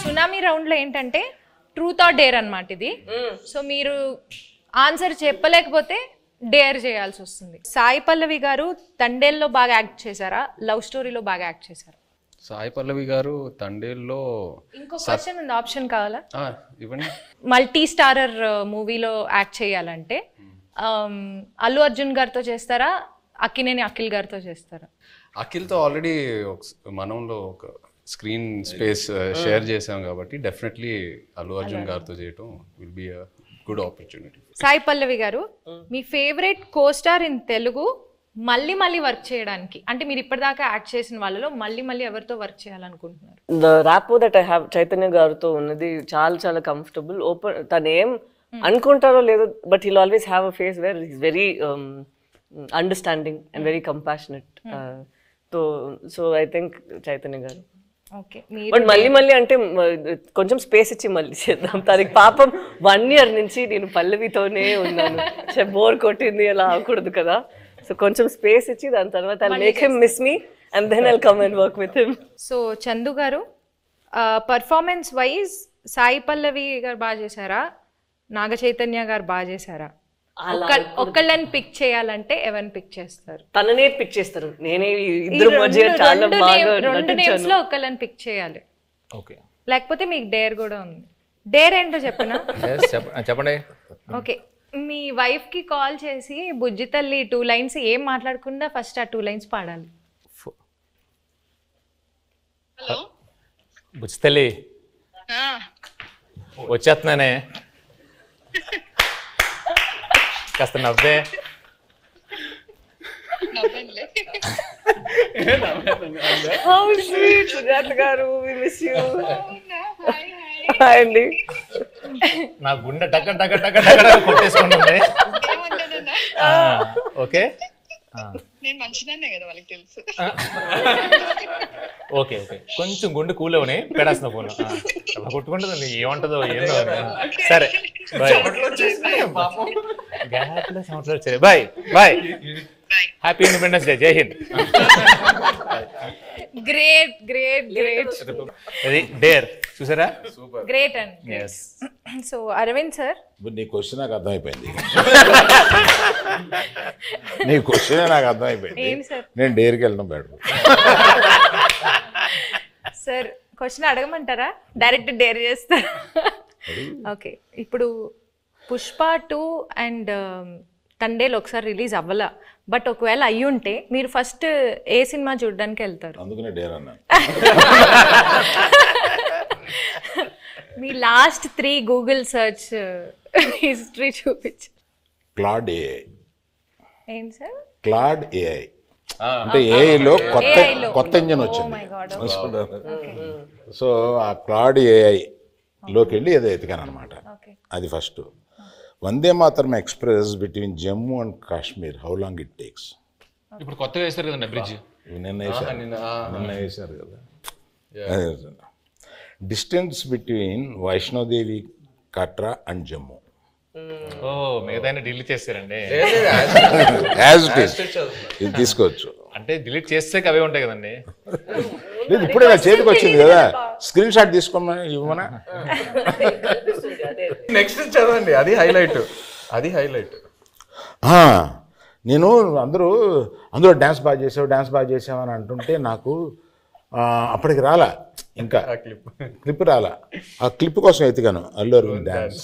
Tsunami రౌండ్లో ఏంటంటే truth or dare అన్నమాట ఇది. సో మీరు ఆన్సర్ చెప్పలేకపోతే డేర్ చేయాల్సి వస్తుంది. సాయి పల్లవి గారు తండేల్లో బాగా యాక్ట్ చేశారా, లవ్ స్టోరీలో బాగా యాక్ట్ చేశారా? సాయి పల్లవి గారు తండేల్లో ఇంకో క్వశ్చన్ ఉంది, ఆప్షన్ కావాలా? ఇవ్వండి. మల్టీ స్టారర్ మూవీలో యాక్ట్ చేయాలంటే అల్లు అర్జున్ గారితో చేస్తారా, అక్కినేని అఖిల్ గారితో చేస్తారా? అఖిల్తో ఆల్రెడీ మనంలో ఒక స్క్రీన్ స్పేస్ షేర్ చేసాం కాబట్టి డెఫినెట్లీ అల్లు అర్జున్ గారితో చేయటం will be a good opportunity. Sai Pallavi గారు, మీ ఫేవరెట్ కోస్టార్ ఇన్ తెలుగు మళ్ళీ మళ్ళీ వర్క్ చేయడానికి, అంటే మీరు ఇప్పటిదాకా యాక్ట్ చేసిన వాళ్ళలో మళ్ళీ మళ్ళీ ఎవరితో వర్క్ చేయాలనుకుంటున్నారు? The rapport that I have Chaitanya గారితో ఉన్నది చాలా చాలా కంఫర్టబుల్. ఓపెన్ తను ఏం అనుకుంటారో లేదో, but he'll always have a face where is very understanding and very compassionate. So I think Chaitanya గారు. ఓకే, బట్ మళ్ళీ మళ్ళీ అంటే కొంచెం స్పేస్ ఇచ్చి మళ్ళీ చేద్దాం. తనకి పాపం 1 year నుంచి నేను పల్లవితోనే ఉన్నాను, బోర్ కొట్టింది అలా అవ్వకూడదు కదా. సో కొంచెం స్పేస్ ఇచ్చి దాని తర్వాత I'll make him miss me and then I'll come and work with him. So Chandu గారు, పర్ఫార్మెన్స్ వైజ్ సాయి పల్లవి గారు బాగా చేశారా, నాగ చైతన్య గారు బాగా చేశారా? ఒక్కళ్ళని పిక్ చేయాలంటే ఎవరిని పిక్ చేస్తారు? తననే పిక్ చేస్తారు. నేనే ఇద్దరు మధ్య చాలా బాగా రెండు నేమ్స్ లో ఒక్కళ్ళని పిక్ చేయాలి. ఓకే, లేకపోతే మీకు డేర్ కూడా ఉంది. డేర్ ఏంటో చెప్పనా? చెప్పండి. ఓకే, మీ వైఫ్ కి కాల్ చేసి బుజ్జి తల్లి 2 lines ఏం మాట్లాడకుండా ఫస్ట్ ఆ 2 lines పాడాలి. హలో బుజ్జి తల్లి వచ్చేస్తున్నానే, కాస్త నవ్వే. How sweet సుజాత గారు, we miss you. హాయ్ అండి. నా గుండె టక టక టక టక కొట్టేసుకుంటుంది. ఓకే, నేను మంచిదాన్నే కదా వాళ్ళకి తెలుసు. ఓకే ఓకే, కొంచెం గుండె కూల్ అవని పెడేస్తున్నా ఫోన్. అలా కొట్టుకుంటుంది, ఏమంటుందో ఏందో. సరే బాయ్. గ్యాప్లో సంవత్సరాలు వచ్చాయి. Bye bye, happy independence day, జై హింద్. Great great great. అది డేర్ చూసారా? గ్రేట్ అండి. సో అరవింద్ సార్, నీ క్వశ్చన్ నాకు అర్థమైపోయింది. నీ క్వశ్చన్ నాకు అర్థమైపోయింది. నేను డేర్కి వెళ్ళడం బెటర్. సార్ క్వశ్చన్ అడగమంటారా, డైరెక్ట్ డేర్ చేస్తారా? ఓకే, ఇప్పుడు పుష్ప 2 అండ్ తండేలు ఒకసారి రిలీజ్ అవ్వాల, బట్ ఒకవేళ అయ్యి ఉంటే మీరు ఫస్ట్ ఏ సినిమా చూడడానికి వెళ్తారు? అందుకనే డేర్ అన్నా. మీ లాస్ట్ 3 గూగుల్ సర్చ్ హిస్టరీ చూపించు. Claude AI. ఏంటి సార్? క్లాడ్ ఏఐ అంటే ఏఐలో కొత్త ఇంజన్ వచ్చింది. సో ఆ క్లాడ్ ఏఐ లోకి వెళ్ళి ఏదో ఎతికాను అనమాట. అది first. Vande Mataram express between Jammu and Kashmir, how long it takes? ఇప్పుడు కొత్తగా వేస్తారు కదండి బ్రిడ్జ్. నిన్న వేశారు కదా. Distance between Vaishnodevi Katra and Jammu. ఓ, మిగతా డిలీట్ చేస్తారండి. యాజ్ ఇట్ ఈస్ ఇది తీసుకోవచ్చు. అంటే డిలీట్ చేస్తే అవే ఉంటాయి కదండి. లేదు, ఇప్పుడే నా చేతికి వచ్చింది కదా, స్క్రీన్ షాట్ తీసుకోమని ఇవ్వమనా? నెక్స్ట్ చదవండి, అది హైలైట్. అది హైలైట్. నేను అందులో డ్యాన్స్ బాగా చేసావు అని అంటుంటే నాకు అప్పటికి రాలా, ఇంకా క్లిప్ రాలా. ఆ క్లిప్ కోసం ఎత్తికాను అల్లు అరవింద్ డ్యాన్స్.